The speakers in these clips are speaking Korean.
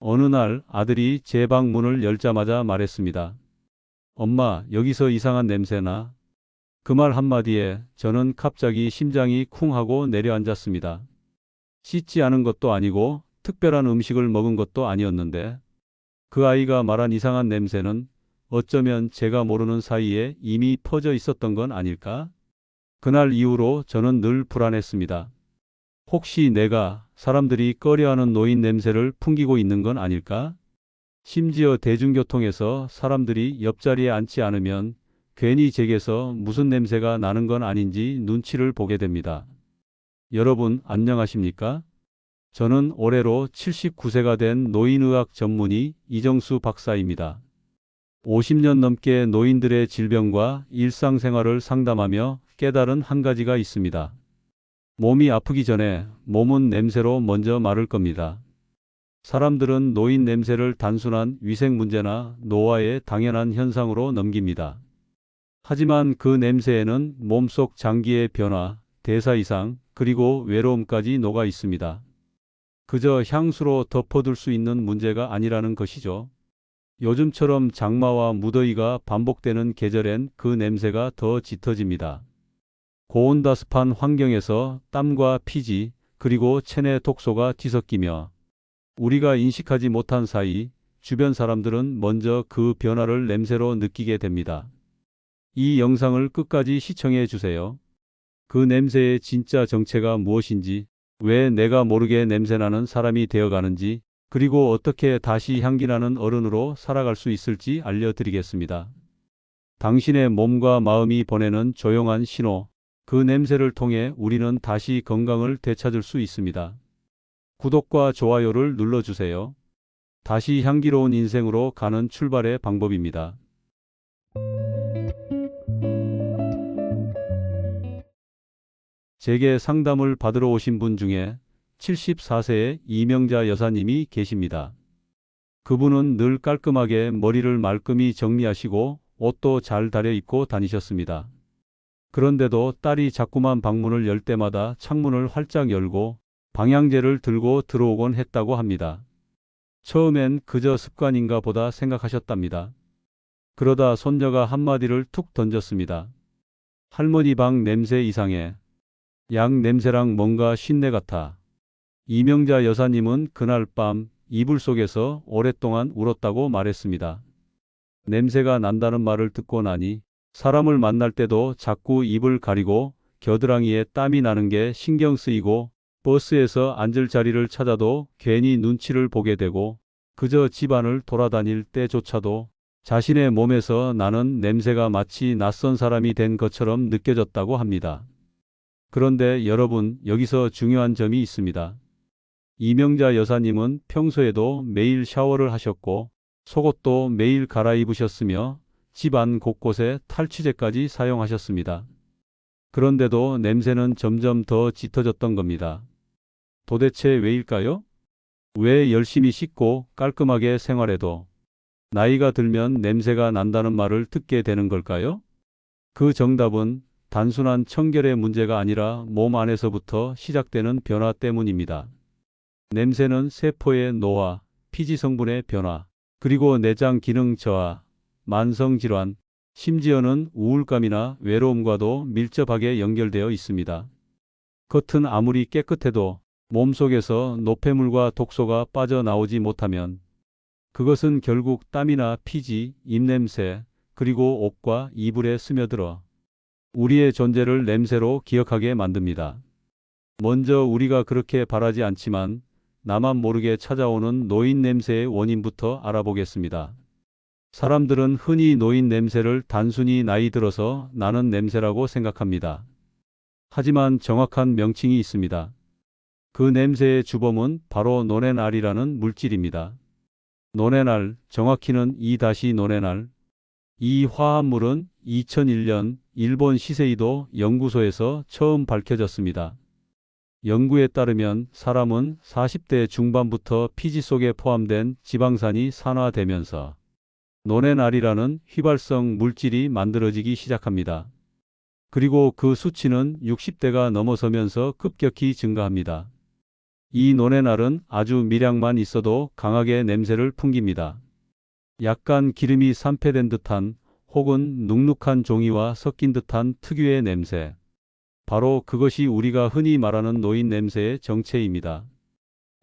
어느 날 아들이 제 방 문을 열자마자 말했습니다. 엄마, 여기서 이상한 냄새나. 그 말 한마디에 저는 갑자기 심장이 쿵 하고 내려앉았습니다. 씻지 않은 것도 아니고 특별한 음식을 먹은 것도 아니었는데 그 아이가 말한 이상한 냄새는 어쩌면 제가 모르는 사이에 이미 퍼져 있었던 건 아닐까? 그날 이후로 저는 늘 불안했습니다. 혹시 내가 사람들이 꺼려하는 노인 냄새를 풍기고 있는 건 아닐까? 심지어 대중교통에서 사람들이 옆자리에 앉지 않으면 괜히 제게서 무슨 냄새가 나는 건 아닌지 눈치를 보게 됩니다. 여러분, 안녕하십니까? 저는 올해로 79세가 된 노인의학 전문의 이정수 박사입니다. 50년 넘게 노인들의 질병과 일상생활을 상담하며 깨달은 한 가지가 있습니다. 몸이 아프기 전에 몸은 냄새로 먼저 마를 겁니다. 사람들은 노인 냄새를 단순한 위생 문제나 노화의 당연한 현상으로 넘깁니다. 하지만 그 냄새에는 몸속 장기의 변화, 대사 이상, 그리고 외로움까지 녹아 있습니다. 그저 향수로 덮어둘 수 있는 문제가 아니라는 것이죠. 요즘처럼 장마와 무더위가 반복되는 계절엔 그 냄새가 더 짙어집니다. 고온다습한 환경에서 땀과 피지, 그리고 체내 독소가 뒤섞이며 우리가 인식하지 못한 사이 주변 사람들은 먼저 그 변화를 냄새로 느끼게 됩니다. 이 영상을 끝까지 시청해 주세요. 그 냄새의 진짜 정체가 무엇인지, 왜 내가 모르게 냄새나는 사람이 되어가는지, 그리고 어떻게 다시 향기나는 어른으로 살아갈 수 있을지 알려드리겠습니다. 당신의 몸과 마음이 보내는 조용한 신호, 그 냄새를 통해 우리는 다시 건강을 되찾을 수 있습니다. 구독과 좋아요를 눌러주세요. 다시 향기로운 인생으로 가는 출발의 방법입니다. 제게 상담을 받으러 오신 분 중에 74세의 이명자 여사님이 계십니다. 그분은 늘 깔끔하게 머리를 말끔히 정리하시고 옷도 잘 다려 입고 다니셨습니다. 그런데도 딸이 자꾸만 방문을 열 때마다 창문을 활짝 열고 방향제를 들고 들어오곤 했다고 합니다. 처음엔 그저 습관인가 보다 생각하셨답니다. 그러다 손녀가 한마디를 툭 던졌습니다. 할머니 방 냄새 이상해. 약 냄새랑 뭔가 쉰내 같아. 이명자 여사님은 그날 밤 이불 속에서 오랫동안 울었다고 말했습니다. 냄새가 난다는 말을 듣고 나니 사람을 만날 때도 자꾸 입을 가리고 겨드랑이에 땀이 나는 게 신경 쓰이고 버스에서 앉을 자리를 찾아도 괜히 눈치를 보게 되고 그저 집안을 돌아다닐 때조차도 자신의 몸에서 나는 냄새가 마치 낯선 사람이 된 것처럼 느껴졌다고 합니다. 그런데 여러분, 여기서 중요한 점이 있습니다. 이명자 여사님은 평소에도 매일 샤워를 하셨고 속옷도 매일 갈아입으셨으며 집안 곳곳에 탈취제까지 사용하셨습니다. 그런데도 냄새는 점점 더 짙어졌던 겁니다. 도대체 왜일까요? 왜 열심히 씻고 깔끔하게 생활해도 나이가 들면 냄새가 난다는 말을 듣게 되는 걸까요? 그 정답은 단순한 청결의 문제가 아니라 몸 안에서부터 시작되는 변화 때문입니다. 냄새는 세포의 노화, 피지 성분의 변화, 그리고 내장 기능 저하, 만성질환, 심지어는 우울감이나 외로움과도 밀접하게 연결되어 있습니다. 겉은 아무리 깨끗해도 몸속에서 노폐물과 독소가 빠져나오지 못하면 그것은 결국 땀이나 피지, 입냄새, 그리고 옷과 이불에 스며들어 우리의 존재를 냄새로 기억하게 만듭니다. 먼저 우리가 그렇게 바라지 않지만 나만 모르게 찾아오는 노인 냄새의 원인부터 알아보겠습니다. 사람들은 흔히 노인 냄새를 단순히 나이 들어서 나는 냄새라고 생각합니다. 하지만 정확한 명칭이 있습니다. 그 냄새의 주범은 바로 노렌알이라는 물질입니다. 노렌알, 정확히는 이노렌알. 이 화합물은 2001년 일본 시세이도 연구소에서 처음 밝혀졌습니다. 연구에 따르면 사람은 40대 중반부터 피지 속에 포함된 지방산이 산화되면서 노렌알이라는 휘발성 물질이 만들어지기 시작합니다. 그리고 그 수치는 60대가 넘어서면서 급격히 증가합니다. 이 논의 날은 아주 미량만 있어도 강하게 냄새를 풍깁니다. 약간 기름이 산패된 듯한 혹은 눅눅한 종이와 섞인 듯한 특유의 냄새. 바로 그것이 우리가 흔히 말하는 노인 냄새의 정체입니다.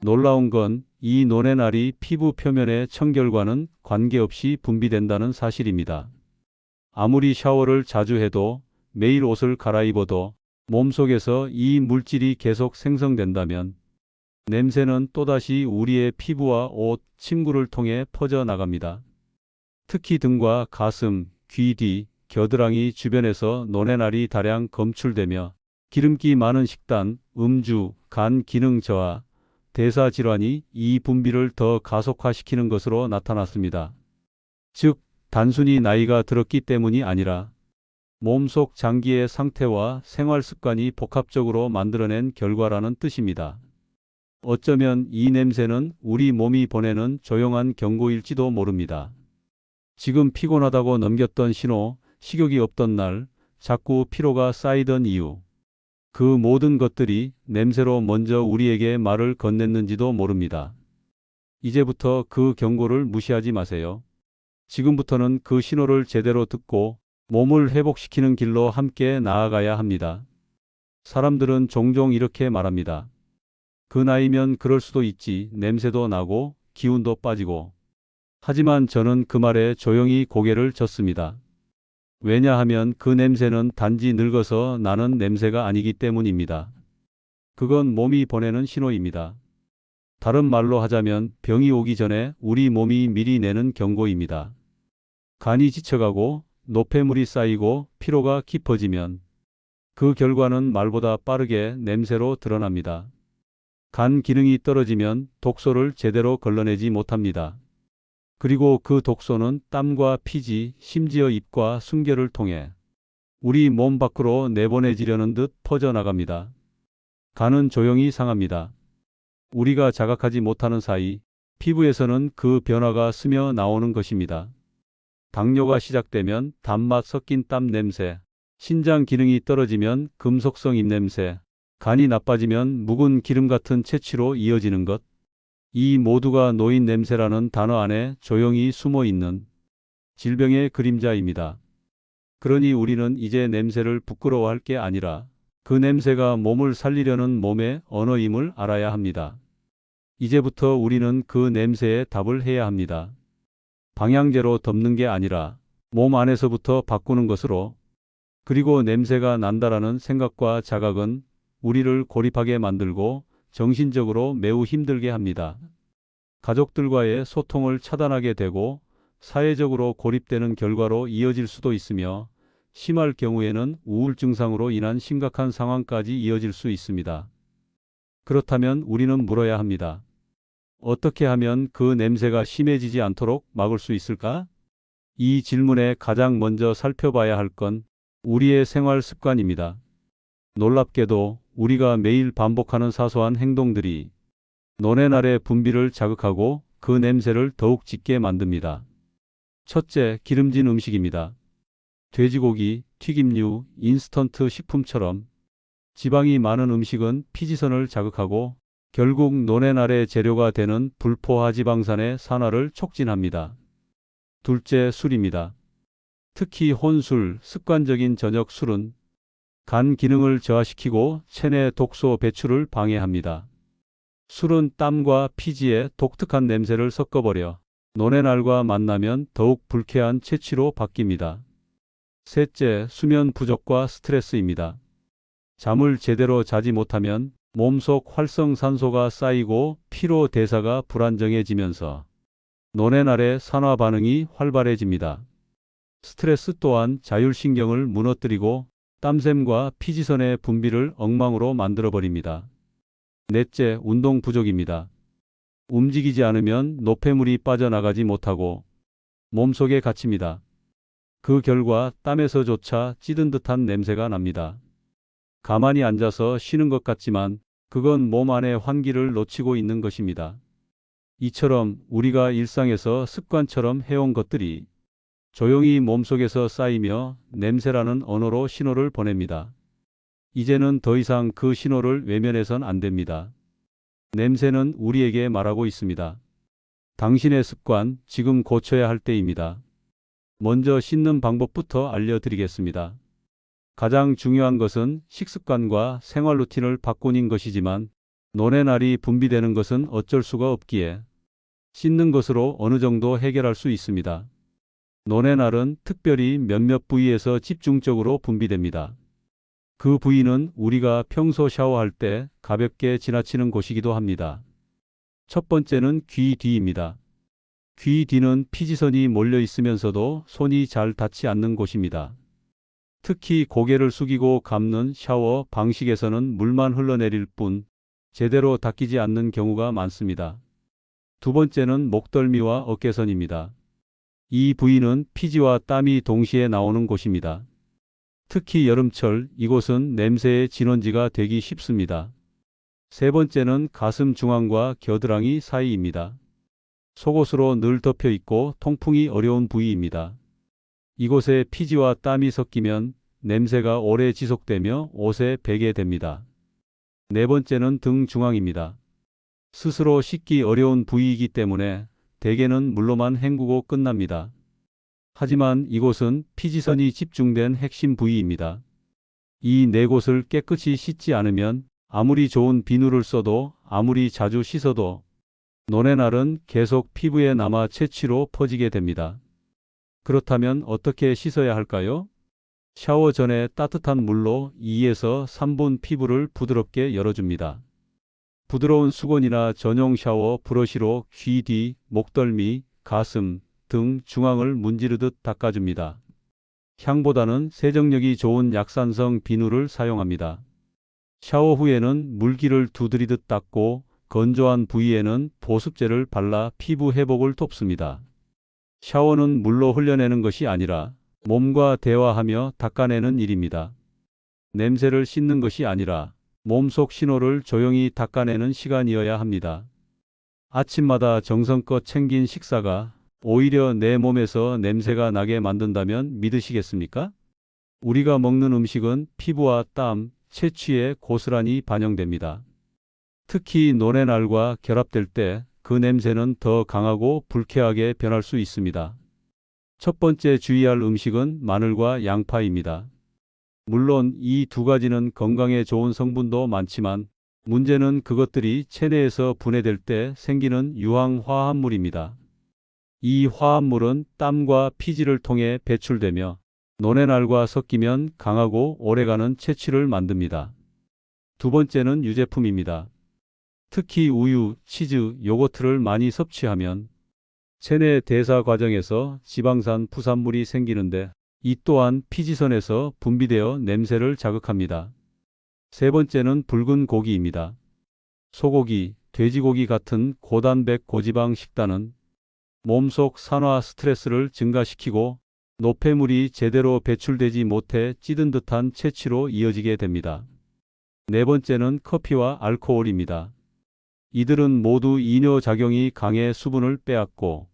놀라운 건 이 논의 날이 피부 표면의 청결과는 관계없이 분비된다는 사실입니다. 아무리 샤워를 자주 해도 매일 옷을 갈아입어도 몸속에서 이 물질이 계속 생성된다면 냄새는 또다시 우리의 피부와 옷, 침구를 통해 퍼져나갑니다. 특히 등과 가슴, 귀 뒤, 겨드랑이 주변에서 논의 날이 다량 검출되며 기름기 많은 식단, 음주, 간 기능 저하, 대사 질환이 이 분비를 더 가속화시키는 것으로 나타났습니다. 즉, 단순히 나이가 들었기 때문이 아니라 몸속 장기의 상태와 생활 습관이 복합적으로 만들어낸 결과라는 뜻입니다. 어쩌면 이 냄새는 우리 몸이 보내는 조용한 경고일지도 모릅니다. 지금 피곤하다고 넘겼던 신호, 식욕이 없던 날, 자꾸 피로가 쌓이던 이유, 그 모든 것들이 냄새로 먼저 우리에게 말을 건넸는지도 모릅니다. 이제부터 그 경고를 무시하지 마세요. 지금부터는 그 신호를 제대로 듣고 몸을 회복시키는 길로 함께 나아가야 합니다. 사람들은 종종 이렇게 말합니다. 그 나이면 그럴 수도 있지. 냄새도 나고 기운도 빠지고. 하지만 저는 그 말에 조용히 고개를 젓습니다. 왜냐하면 그 냄새는 단지 늙어서 나는 냄새가 아니기 때문입니다. 그건 몸이 보내는 신호입니다. 다른 말로 하자면 병이 오기 전에 우리 몸이 미리 내는 경고입니다. 간이 지쳐가고 노폐물이 쌓이고 피로가 깊어지면 그 결과는 말보다 빠르게 냄새로 드러납니다. 간 기능이 떨어지면 독소를 제대로 걸러내지 못합니다. 그리고 그 독소는 땀과 피지, 심지어 입과 숨결을 통해 우리 몸 밖으로 내보내지려는 듯 퍼져나갑니다. 간은 조용히 상합니다. 우리가 자각하지 못하는 사이 피부에서는 그 변화가 스며 나오는 것입니다. 당뇨가 시작되면 단맛 섞인 땀 냄새, 신장 기능이 떨어지면 금속성 입냄새, 간이 나빠지면 묵은 기름 같은 채취로 이어지는 것. 이 모두가 노인 냄새라는 단어 안에 조용히 숨어 있는 질병의 그림자입니다. 그러니 우리는 이제 냄새를 부끄러워할 게 아니라 그 냄새가 몸을 살리려는 몸의 언어임을 알아야 합니다. 이제부터 우리는 그 냄새에 답을 해야 합니다. 방향제로 덮는 게 아니라 몸 안에서부터 바꾸는 것으로. 그리고 냄새가 난다라는 생각과 자각은 우리를 고립하게 만들고 정신적으로 매우 힘들게 합니다. 가족들과의 소통을 차단하게 되고 사회적으로 고립되는 결과로 이어질 수도 있으며 심할 경우에는 우울증 상으로 인한 심각한 상황까지 이어질 수 있습니다. 그렇다면 우리는 물어야 합니다. 어떻게 하면 그 냄새가 심해지지 않도록 막을 수 있을까? 이 질문에 가장 먼저 살펴봐야 할 건 우리의 생활 습관입니다. 놀랍게도 우리가 매일 반복하는 사소한 행동들이 논의 날의 분비를 자극하고 그 냄새를 더욱 짙게 만듭니다. 첫째, 기름진 음식입니다. 돼지고기, 튀김류, 인스턴트 식품처럼 지방이 많은 음식은 피지선을 자극하고 결국 논의 날의 재료가 되는 불포화지방산의 산화를 촉진합니다. 둘째, 술입니다. 특히 혼술, 습관적인 저녁 술은 간 기능을 저하시키고 체내 독소 배출을 방해합니다. 술은 땀과 피지에 독특한 냄새를 섞어버려 논의 날과 만나면 더욱 불쾌한 채취로 바뀝니다. 셋째, 수면 부족과 스트레스입니다. 잠을 제대로 자지 못하면 몸속 활성산소가 쌓이고 피로 대사가 불안정해지면서 논의 날의 산화 반응이 활발해집니다. 스트레스 또한 자율신경을 무너뜨리고 땀샘과 피지선의 분비를 엉망으로 만들어버립니다. 넷째, 운동 부족입니다. 움직이지 않으면 노폐물이 빠져나가지 못하고 몸속에 갇힙니다. 그 결과 땀에서조차 찌든 듯한 냄새가 납니다. 가만히 앉아서 쉬는 것 같지만 그건 몸 안의 환기를 놓치고 있는 것입니다. 이처럼 우리가 일상에서 습관처럼 해온 것들이 조용히 몸속에서 쌓이며 냄새라는 언어로 신호를 보냅니다. 이제는 더 이상 그 신호를 외면해선 안 됩니다. 냄새는 우리에게 말하고 있습니다. 당신의 습관, 지금 고쳐야 할 때입니다. 먼저 씻는 방법부터 알려드리겠습니다. 가장 중요한 것은 식습관과 생활 루틴을 바꾸는 것이지만 노랫알이 분비되는 것은 어쩔 수가 없기에 씻는 것으로 어느 정도 해결할 수 있습니다. 노랫알은 특별히 몇몇 부위에서 집중적으로 분비됩니다. 그 부위는 우리가 평소 샤워할 때 가볍게 지나치는 곳이기도 합니다. 첫 번째는 귀 뒤입니다. 귀 뒤는 피지선이 몰려 있으면서도 손이 잘 닿지 않는 곳입니다. 특히 고개를 숙이고 감는 샤워 방식에서는 물만 흘러내릴 뿐 제대로 닦이지 않는 경우가 많습니다. 두 번째는 목덜미와 어깨선입니다. 이 부위는 피지와 땀이 동시에 나오는 곳입니다. 특히 여름철 이곳은 냄새의 진원지가 되기 쉽습니다. 세 번째는 가슴 중앙과 겨드랑이 사이입니다. 속옷으로 늘 덮여 있고 통풍이 어려운 부위입니다. 이곳에 피지와 땀이 섞이면 냄새가 오래 지속되며 옷에 배게 됩니다. 네 번째는 등 중앙입니다. 스스로 씻기 어려운 부위이기 때문에 대개는 물로만 헹구고 끝납니다. 하지만 이곳은 피지선이 집중된 핵심 부위입니다. 이 네 곳을 깨끗이 씻지 않으면 아무리 좋은 비누를 써도 아무리 자주 씻어도 노랫알은 계속 피부에 남아 채취로 퍼지게 됩니다. 그렇다면 어떻게 씻어야 할까요? 샤워 전에 따뜻한 물로 2에서 3분 피부를 부드럽게 열어줍니다. 부드러운 수건이나 전용 샤워 브러쉬로 귀 뒤, 목덜미, 가슴, 등 중앙을 문지르듯 닦아줍니다. 향보다는 세정력이 좋은 약산성 비누를 사용합니다. 샤워 후에는 물기를 두드리듯 닦고 건조한 부위에는 보습제를 발라 피부 회복을 돕습니다. 샤워는 물로 흘려내는 것이 아니라 몸과 대화하며 닦아내는 일입니다. 냄새를 씻는 것이 아니라 몸속 신호를 조용히 닦아내는 시간이어야 합니다. 아침마다 정성껏 챙긴 식사가 오히려 내 몸에서 냄새가 나게 만든다면 믿으시겠습니까? 우리가 먹는 음식은 피부와 땀, 채취에 고스란히 반영됩니다. 특히 노랫알과 결합될 때 그 냄새는 더 강하고 불쾌하게 변할 수 있습니다. 첫 번째 주의할 음식은 마늘과 양파입니다. 물론 이 두 가지는 건강에 좋은 성분도 많지만 문제는 그것들이 체내에서 분해될 때 생기는 유황 화합물입니다. 이 화합물은 땀과 피지를 통해 배출되며 노랫알과 섞이면 강하고 오래가는 채취를 만듭니다. 두 번째는 유제품입니다. 특히 우유, 치즈, 요거트를 많이 섭취하면 체내 대사 과정에서 지방산 부산물이 생기는데 이 또한 피지선에서 분비되어 냄새를 자극합니다. 세 번째는 붉은 고기입니다. 소고기, 돼지고기 같은 고단백 고지방 식단은 몸속 산화 스트레스를 증가시키고 노폐물이 제대로 배출되지 못해 찌든 듯한 채취로 이어지게 됩니다. 네 번째는 커피와 알코올입니다. 이들은 모두 이뇨작용이 강해 수분을 빼앗고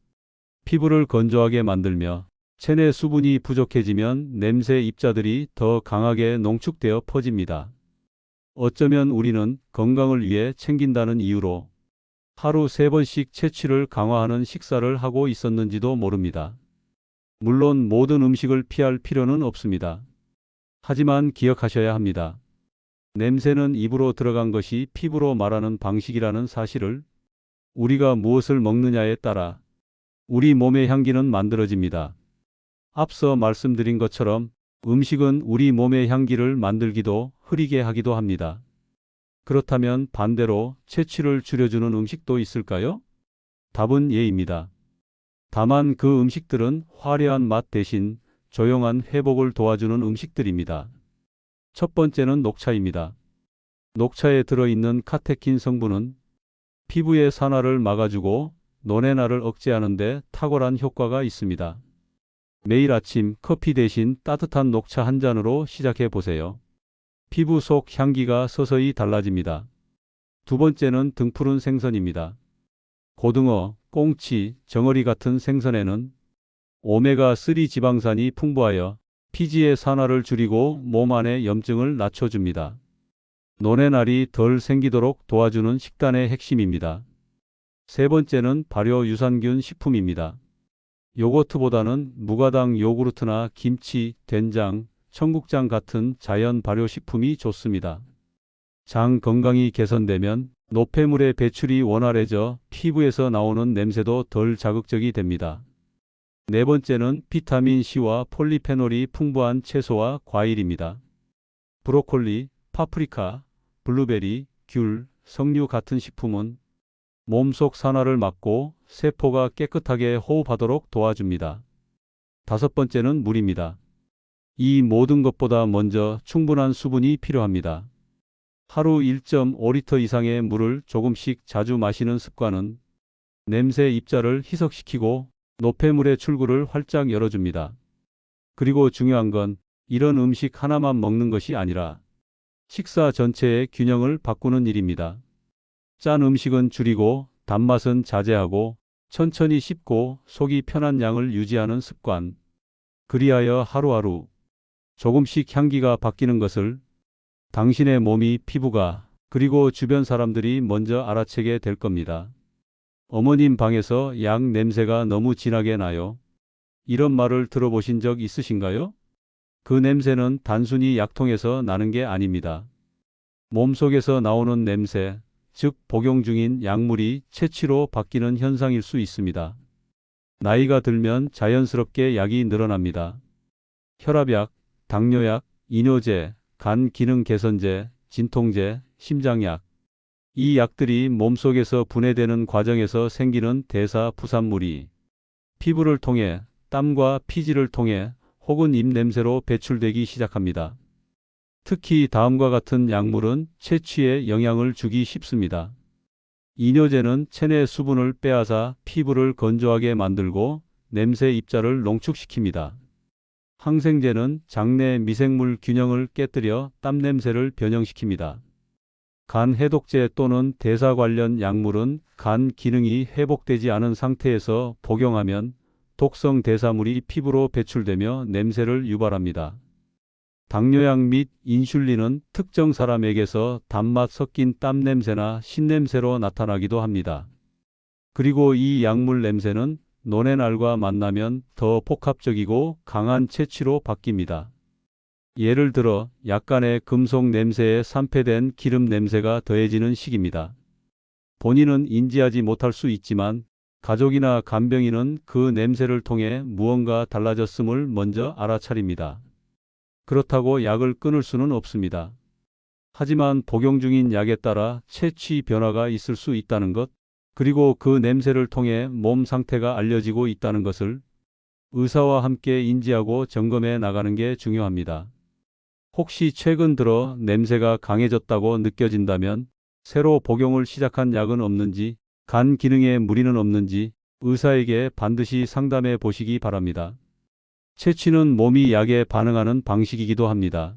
피부를 건조하게 만들며 체내 수분이 부족해지면 냄새 입자들이 더 강하게 농축되어 퍼집니다. 어쩌면 우리는 건강을 위해 챙긴다는 이유로 하루 3번씩 채취를 강화하는 식사를 하고 있었는지도 모릅니다. 물론 모든 음식을 피할 필요는 없습니다. 하지만 기억하셔야 합니다. 냄새는 입으로 들어간 것이 피부로 말하는 방식이라는 사실을 우리가 무엇을 먹느냐에 따라 우리 몸의 향기는 만들어집니다. 앞서 말씀드린 것처럼 음식은 우리 몸의 향기를 만들기도 흐리게 하기도 합니다. 그렇다면 반대로 채취를 줄여주는 음식도 있을까요? 답은 예입니다. 다만 그 음식들은 화려한 맛 대신 조용한 회복을 도와주는 음식들입니다. 첫 번째는 녹차입니다. 녹차에 들어있는 카테킨 성분은 피부의 산화를 막아주고 노랫알을 억제하는 데 탁월한 효과가 있습니다. 매일 아침 커피 대신 따뜻한 녹차 한 잔으로 시작해 보세요. 피부 속 향기가 서서히 달라집니다. 두 번째는 등푸른 생선입니다. 고등어, 꽁치, 정어리 같은 생선에는 오메가3 지방산이 풍부하여 피지의 산화를 줄이고 몸 안의 염증을 낮춰줍니다. 노렌알이 덜 생기도록 도와주는 식단의 핵심입니다. 세 번째는 발효 유산균 식품입니다. 요거트보다는 무가당 요구르트나 김치, 된장, 청국장 같은 자연 발효 식품이 좋습니다. 장 건강이 개선되면 노폐물의 배출이 원활해져 피부에서 나오는 냄새도 덜 자극적이 됩니다. 네 번째는 비타민C와 폴리페놀이 풍부한 채소와 과일입니다. 브로콜리, 파프리카, 블루베리, 귤, 석류 같은 식품은 몸속 산화를 막고 세포가 깨끗하게 호흡하도록 도와줍니다. 다섯 번째는 물입니다. 이 모든 것보다 먼저 충분한 수분이 필요합니다. 하루 1.5리터 이상의 물을 조금씩 자주 마시는 습관은 냄새 입자를 희석시키고 노폐물의 출구를 활짝 열어줍니다. 그리고 중요한 건 이런 음식 하나만 먹는 것이 아니라 식사 전체의 균형을 바꾸는 일입니다. 짠 음식은 줄이고 단맛은 자제하고 천천히 씹고 속이 편한 양을 유지하는 습관. 그리하여 하루하루 조금씩 향기가 바뀌는 것을 당신의 몸이 피부가 그리고 주변 사람들이 먼저 알아채게 될 겁니다. 어머님 방에서 약 냄새가 너무 진하게 나요. 이런 말을 들어보신 적 있으신가요? 그 냄새는 단순히 약통에서 나는 게 아닙니다. 몸속에서 나오는 냄새, 즉 복용 중인 약물이 채취로 바뀌는 현상일 수 있습니다. 나이가 들면 자연스럽게 약이 늘어납니다. 혈압약, 당뇨약, 이뇨제, 간 기능 개선제, 진통제, 심장약. 이 약들이 몸속에서 분해되는 과정에서 생기는 대사 부산물이 피부를 통해 땀과 피지를 통해 혹은 입냄새로 배출되기 시작합니다. 특히 다음과 같은 약물은 채취에 영향을 주기 쉽습니다. 이뇨제는 체내 수분을 빼앗아 피부를 건조하게 만들고 냄새 입자를 농축시킵니다. 항생제는 장내 미생물 균형을 깨뜨려 땀 냄새를 변형시킵니다. 간 해독제 또는 대사 관련 약물은 간 기능이 회복되지 않은 상태에서 복용하면 독성 대사물이 피부로 배출되며 냄새를 유발합니다. 당뇨약 및 인슐린은 특정 사람에게서 단맛 섞인 땀 냄새나 신냄새로 나타나기도 합니다. 그리고 이 약물 냄새는 노렌알과 만나면 더 복합적이고 강한 채취로 바뀝니다. 예를 들어 약간의 금속 냄새에 산패된 기름 냄새가 더해지는 식입니다. 본인은 인지하지 못할 수 있지만 가족이나 간병인은 그 냄새를 통해 무언가 달라졌음을 먼저 알아차립니다. 그렇다고 약을 끊을 수는 없습니다. 하지만 복용 중인 약에 따라 채취 변화가 있을 수 있다는 것, 그리고 그 냄새를 통해 몸 상태가 알려지고 있다는 것을 의사와 함께 인지하고 점검해 나가는 게 중요합니다. 혹시 최근 들어 냄새가 강해졌다고 느껴진다면 새로 복용을 시작한 약은 없는지, 간 기능에 무리는 없는지 의사에게 반드시 상담해 보시기 바랍니다. 채취는 몸이 약에 반응하는 방식이기도 합니다.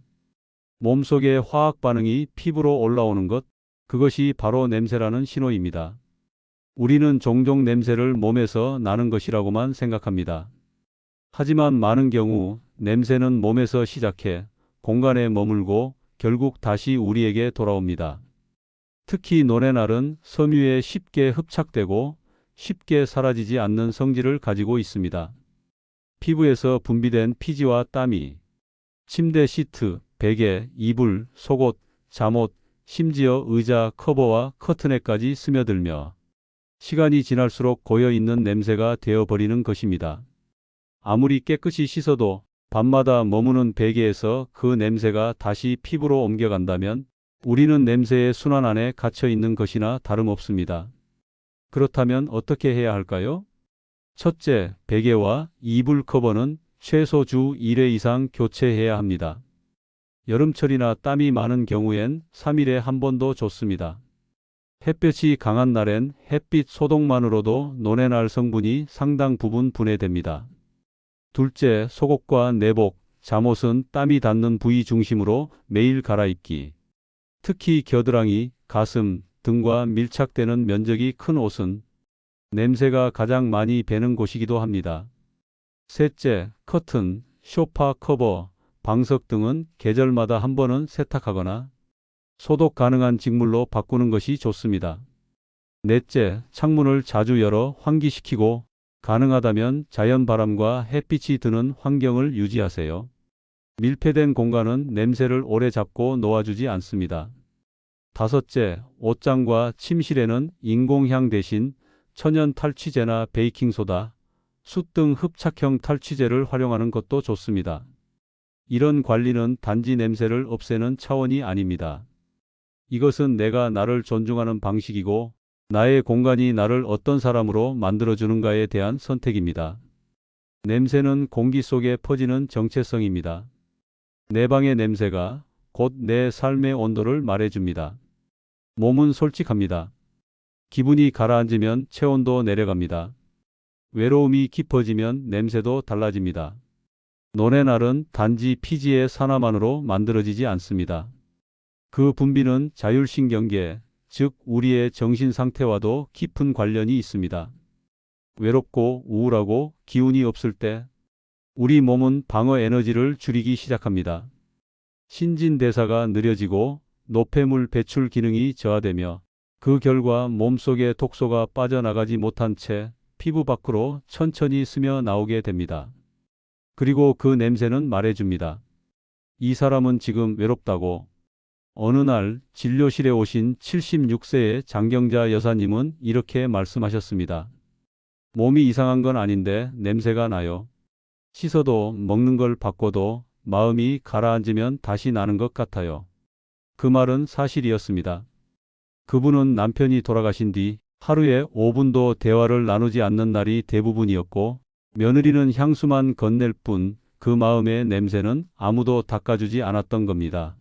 몸속의 화학 반응이 피부로 올라오는 것, 그것이 바로 냄새라는 신호입니다. 우리는 종종 냄새를 몸에서 나는 것이라고만 생각합니다. 하지만 많은 경우 냄새는 몸에서 시작해 공간에 머물고 결국 다시 우리에게 돌아옵니다. 특히 노렌알은 섬유에 쉽게 흡착되고 쉽게 사라지지 않는 성질을 가지고 있습니다. 피부에서 분비된 피지와 땀이 침대 시트, 베개, 이불, 속옷, 잠옷, 심지어 의자 커버와 커튼에까지 스며들며 시간이 지날수록 고여있는 냄새가 되어버리는 것입니다. 아무리 깨끗이 씻어도 밤마다 머무는 베개에서 그 냄새가 다시 피부로 옮겨간다면 우리는 냄새의 순환 안에 갇혀 있는 것이나 다름없습니다. 그렇다면 어떻게 해야 할까요? 첫째, 베개와 이불 커버는 최소 주 1회 이상 교체해야 합니다. 여름철이나 땀이 많은 경우엔 3일에 한 번도 좋습니다. 햇볕이 강한 날엔 햇빛 소독만으로도 노렌알 성분이 상당 부분 분해됩니다. 둘째, 속옷과 내복, 잠옷은 땀이 닿는 부위 중심으로 매일 갈아입기. 특히 겨드랑이, 가슴, 등과 밀착되는 면적이 큰 옷은 냄새가 가장 많이 배는 곳이기도 합니다. 셋째, 커튼, 소파 커버, 방석 등은 계절마다 한 번은 세탁하거나 소독 가능한 직물로 바꾸는 것이 좋습니다. 넷째, 창문을 자주 열어 환기시키고 가능하다면 자연 바람과 햇빛이 드는 환경을 유지하세요. 밀폐된 공간은 냄새를 오래 잡고 놓아주지 않습니다. 다섯째, 옷장과 침실에는 인공향 대신 천연 탈취제나 베이킹소다, 숯 등 흡착형 탈취제를 활용하는 것도 좋습니다. 이런 관리는 단지 냄새를 없애는 차원이 아닙니다. 이것은 내가 나를 존중하는 방식이고 나의 공간이 나를 어떤 사람으로 만들어주는가에 대한 선택입니다. 냄새는 공기 속에 퍼지는 정체성입니다. 내 방의 냄새가 곧 내 삶의 온도를 말해줍니다. 몸은 솔직합니다. 기분이 가라앉으면 체온도 내려갑니다. 외로움이 깊어지면 냄새도 달라집니다. 논의 날은 단지 피지의 산화만으로 만들어지지 않습니다. 그 분비는 자율신경계, 즉 우리의 정신 상태와도 깊은 관련이 있습니다. 외롭고 우울하고 기운이 없을 때 우리 몸은 방어 에너지를 줄이기 시작합니다. 신진대사가 느려지고 노폐물 배출 기능이 저하되며 그 결과 몸속의 독소가 빠져나가지 못한 채 피부 밖으로 천천히 스며 나오게 됩니다. 그리고 그 냄새는 말해줍니다. 이 사람은 지금 외롭다고. 어느 날 진료실에 오신 76세의 장경자 여사님은 이렇게 말씀하셨습니다. 몸이 이상한 건 아닌데 냄새가 나요. 씻어도 먹는 걸 바꿔도 마음이 가라앉으면 다시 나는 것 같아요. 그 말은 사실이었습니다. 그분은 남편이 돌아가신 뒤 하루에 5분도 대화를 나누지 않는 날이 대부분이었고 며느리는 향수만 건넬 뿐 그 마음의 냄새는 아무도 닦아주지 않았던 겁니다.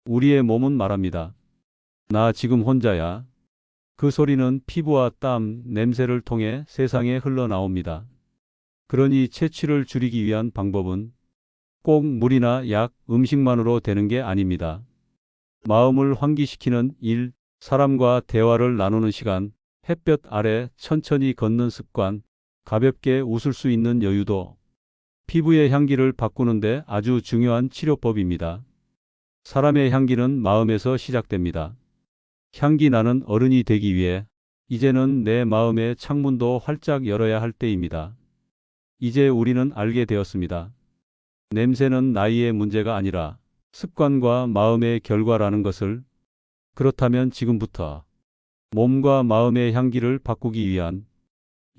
우리의 몸은 말합니다. 나 지금 혼자야. 그 소리는 피부와 땀, 냄새를 통해 세상에 흘러나옵니다. 그러니 채취를 줄이기 위한 방법은 꼭 물이나 약, 음식만으로 되는 게 아닙니다. 마음을 환기시키는 일, 사람과 대화를 나누는 시간, 햇볕 아래 천천히 걷는 습관, 가볍게 웃을 수 있는 여유도 피부의 향기를 바꾸는데 아주 중요한 치료법입니다. 사람의 향기는 마음에서 시작됩니다. 향기 나는 어른이 되기 위해 이제는 내 마음의 창문도 활짝 열어야 할 때입니다. 이제 우리는 알게 되었습니다. 냄새는 나이의 문제가 아니라 습관과 마음의 결과라는 것을. 그렇다면 지금부터 몸과 마음의 향기를 바꾸기 위한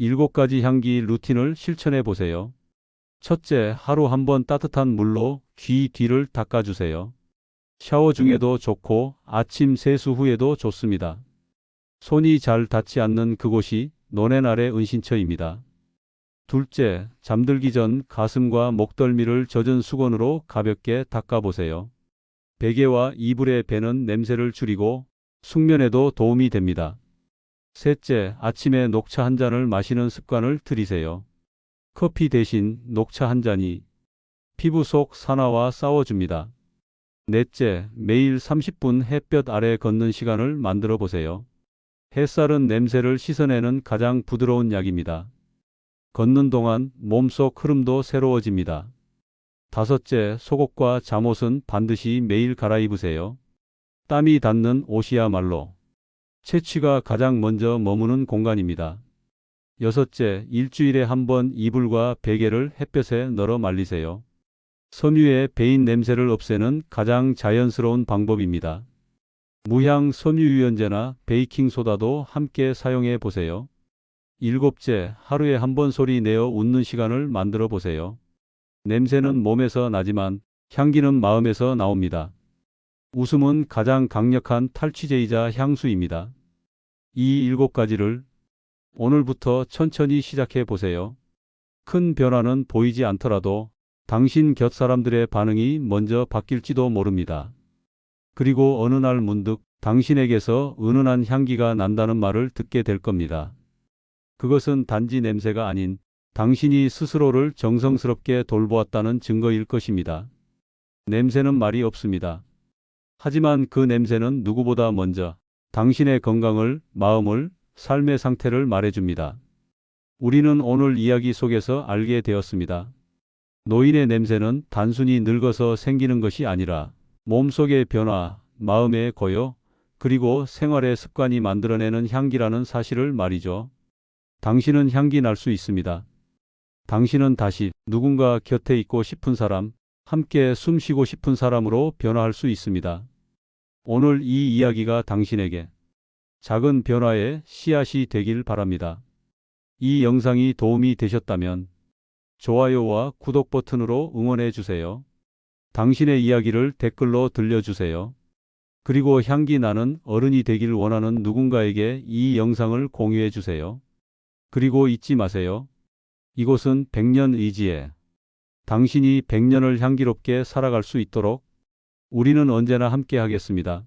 7가지 향기 루틴을 실천해 보세요. 첫째, 하루 한 번 따뜻한 물로 귀 뒤를 닦아주세요. 샤워 중에도 좋고 아침 세수 후에도 좋습니다. 손이 잘 닿지 않는 그곳이 논의 날의 은신처입니다. 둘째, 잠들기 전 가슴과 목덜미를 젖은 수건으로 가볍게 닦아보세요. 베개와 이불에 배는 냄새를 줄이고 숙면에도 도움이 됩니다. 셋째, 아침에 녹차 한 잔을 마시는 습관을 들이세요. 커피 대신 녹차 한 잔이 피부 속 산화와 싸워줍니다. 넷째, 매일 30분 햇볕 아래 걷는 시간을 만들어 보세요. 햇살은 냄새를 씻어내는 가장 부드러운 약입니다. 걷는 동안 몸속 흐름도 새로워집니다. 다섯째, 속옷과 잠옷은 반드시 매일 갈아입으세요. 땀이 닿는 옷이야말로 채취가 가장 먼저 머무는 공간입니다. 여섯째, 일주일에 한 번 이불과 베개를 햇볕에 널어 말리세요. 섬유의 배인 냄새를 없애는 가장 자연스러운 방법입니다. 무향 섬유유연제나 베이킹소다도 함께 사용해 보세요. 일곱째, 하루에 한 번 소리 내어 웃는 시간을 만들어 보세요. 냄새는 몸에서 나지만 향기는 마음에서 나옵니다. 웃음은 가장 강력한 탈취제이자 향수입니다. 이 7가지를 오늘부터 천천히 시작해 보세요. 큰 변화는 보이지 않더라도 당신 곁 사람들의 반응이 먼저 바뀔지도 모릅니다. 그리고 어느 날 문득 당신에게서 은은한 향기가 난다는 말을 듣게 될 겁니다. 그것은 단지 냄새가 아닌 당신이 스스로를 정성스럽게 돌보았다는 증거일 것입니다. 냄새는 말이 없습니다. 하지만 그 냄새는 누구보다 먼저 당신의 건강을, 마음을, 삶의 상태를 말해줍니다. 우리는 오늘 이야기 속에서 알게 되었습니다. 노인의 냄새는 단순히 늙어서 생기는 것이 아니라 몸속의 변화, 마음의 고요, 그리고 생활의 습관이 만들어내는 향기라는 사실을 말이죠. 당신은 향기 날 수 있습니다. 당신은 다시 누군가 곁에 있고 싶은 사람, 함께 숨쉬고 싶은 사람으로 변화할 수 있습니다. 오늘 이 이야기가 당신에게 작은 변화의 씨앗이 되길 바랍니다. 이 영상이 도움이 되셨다면 좋아요와 구독 버튼으로 응원해 주세요. 당신의 이야기를 댓글로 들려주세요. 그리고 향기 나는 어른이 되길 원하는 누군가에게 이 영상을 공유해 주세요. 그리고 잊지 마세요. 이곳은 100년 의지에 당신이 100년을 향기롭게 살아갈 수 있도록 우리는 언제나 함께 하겠습니다.